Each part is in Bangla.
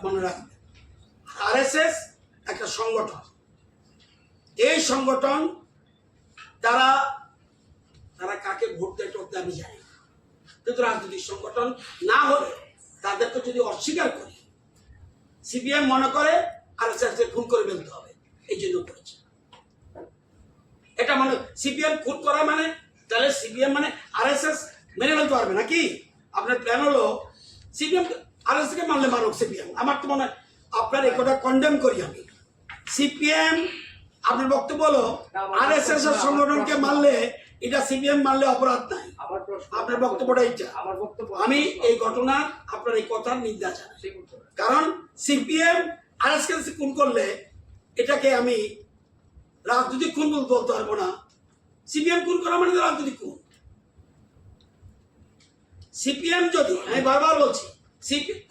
মনে রাখবেন, আরএসএস একটা সংগঠন। এই সংগঠন তারা কাকে ভোট দেয় টোটে আমি জানি, কিন্তু রাজনৈতিক সংগঠন না হলে তাদেরকে যদি অস্বীকার করি, সিপিএম মনে করে আরএসএস খুন করে ফেলতে হবে, এই জন্য করেছে এটা। মানে সিপিএম খুন করা মানে তাহলে সিপিএম মানে আরএসএস মেনে ফেলতে পারবে নাকি? আপনার প্ল্যান হলো সিপিএম আরএসএস কে মানলে মারুক সিপিএম। আমার তো মনে হয় আপনার এই কথা কন্ডেম করি আমি। সিপিএম আপনার বক্তব্য হলো আরএসএস এর সংগঠনকে মারলে এটা সিপিএম মারলে অপরাধ নাই। আপনার বক্তব্যটা এইটা। আমি এই ঘটনা আপনার এই কথার নিন্দা জানাই, কারণ সিপিএম আরএসএস খুন করলে এটাকে আমি রাজনৈতিক খুন বলতে পারবো না। সিপিএম খুন করা মানে রাজনৈতিক খুন। সিপিএম যদি, আমি বারবার বলছি,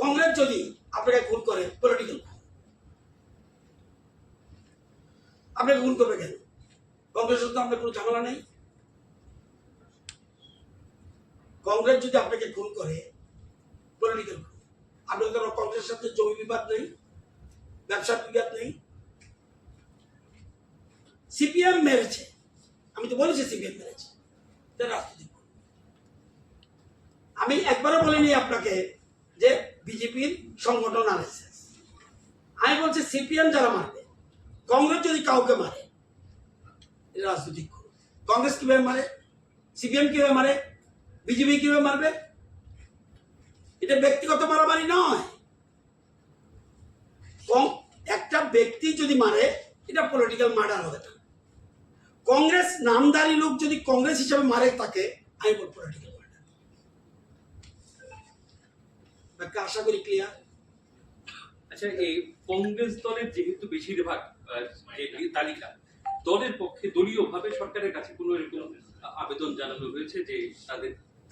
কংগ্রেস যদি আপনাকে খুন করে পলিটিক্যাল খুন, আপনাকে খুন করবে কেন? কংগ্রেসের তো আপনার কোনো ঝামেলা নেই। কংগ্রেস যদি আপনাকে খুন করে পলিটিক্যাল খুন, আপনাদের কংগ্রেসের সাথে জমি বিবাদ নেই, ব্যবসার বিবাদ নেই। সিপিএম মেরেছে, আমি তো বলেছি সিপিএম মেরেছে, রাজনৈতিক। আমি একবারও বলিনি আপনাকে যে বিজেপির সংগঠন আরএসএস। আমি বলছি সিপিএম যারা মারবে, কংগ্রেস যদি কাউকে মারে এটা রাজনৈতিক। কংগ্রেস কিভাবে মারে, সিপিএম কিভাবে মারে, বিজেপি কিভাবে মারবে? এটা ব্যক্তিগত মারামারি নয়। একটা ব্যক্তি যদি মারে এটা পলিটিক্যাল মার্ডার হবে না। কংগ্রেস নামধারী লোক যদি কংগ্রেস হিসাবে মারে তাকে, আমি বলব পলিটিক্যাল মার্ডার। আশা করি ক্লিয়ার। আচ্ছা, এই কংগ্রেস দলের যেহেতু বেশিরভাগ তালিকা দলের পক্ষে দলীয়ভাবে সরকারের কাছে কোনো এরকম আবেদন জানানো হয়েছে যে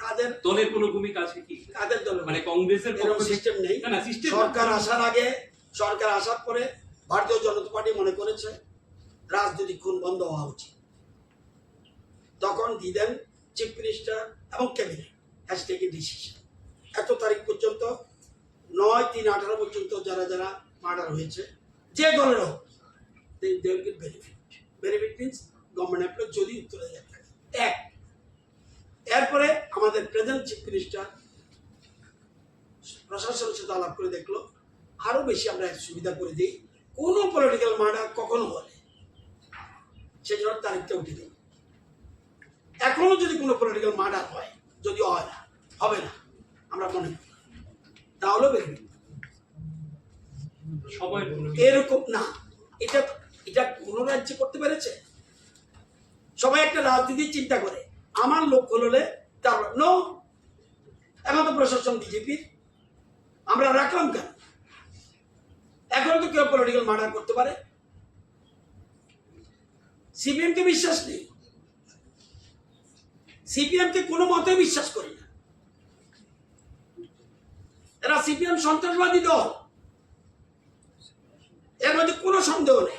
তাদের দলের কোনো ভূমিকা আছে কি? তাদের দল মানে কংগ্রেসের কোনো সিস্টেম নেই। না, সিস্টেম সরকার আসার আগে, সরকার আসার পরে ভারতীয় জনতা পার্টি মনে করেছে রাজনৈতিক খুন বন্ধ হওয়া উচিত। তখন দিলেন চিফ মিনিস্টার এবং ক্যাবিনেট হ্যাজ টেকেন ডিসিশন। এত তারিখ পর্যন্ত 9/3/18 পর্যন্ত যারা যারা মার্ডার হয়েছে যে দলের হোক, বেনিফিট মিনস গভর্নমেন্ট এমপ্লয় যদি উত্তরে থাকে। এক, এরপরে আমাদের প্রেজেন্ট চিফ মিনিস্টার প্রশাসনের সাথে আলাপ করে দেখলো আরো বেশি আমরা সুবিধা করে দিই, কোনো পলিটিক্যাল মার্ডার কখনো হলে সেই জন্য তারিখটা উঠে দিই। এখনো যদি কোনো পলিটিক্যাল মার্ডার হয়, যদি হয় না, হবে না আমরা মনে করি, তাহলে বেরবে সবাই এরকম না। এটা কোন রাজ্যে করতে পেরেছে? সবাই একটা রাজনীতির চিন্তা করে আমার লোক হলে তার নো। এখন তো প্রশাসন বিজেপির, আমরা রাখলাম কেন? এখনো তো কেউ পলিটিক্যাল মার্ডার করতে পারে। সিপিএম কে বিশ্বাস নেই, সিপিএম কে কোনো মতে বিশ্বাস করি না। এরা সিপিএম সন্ত্রাসবাদী দল, এর মধ্যে কোনো সন্দেহ নেই।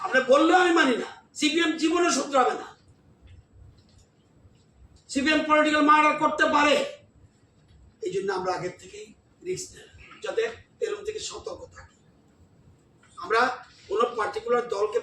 আপনি বললেও আমি মানি না, সিপিএম জীবনে শুধরাবে না। সিপিএম পলিটিক্যাল মার্ডার করতে পারে, এই জন্য আমরা আগের থেকেই রিস্ক নেই, যাতে এরকম থেকে সতর্ক থাকি। আমরা কোনো পার্টিকুলার দলকে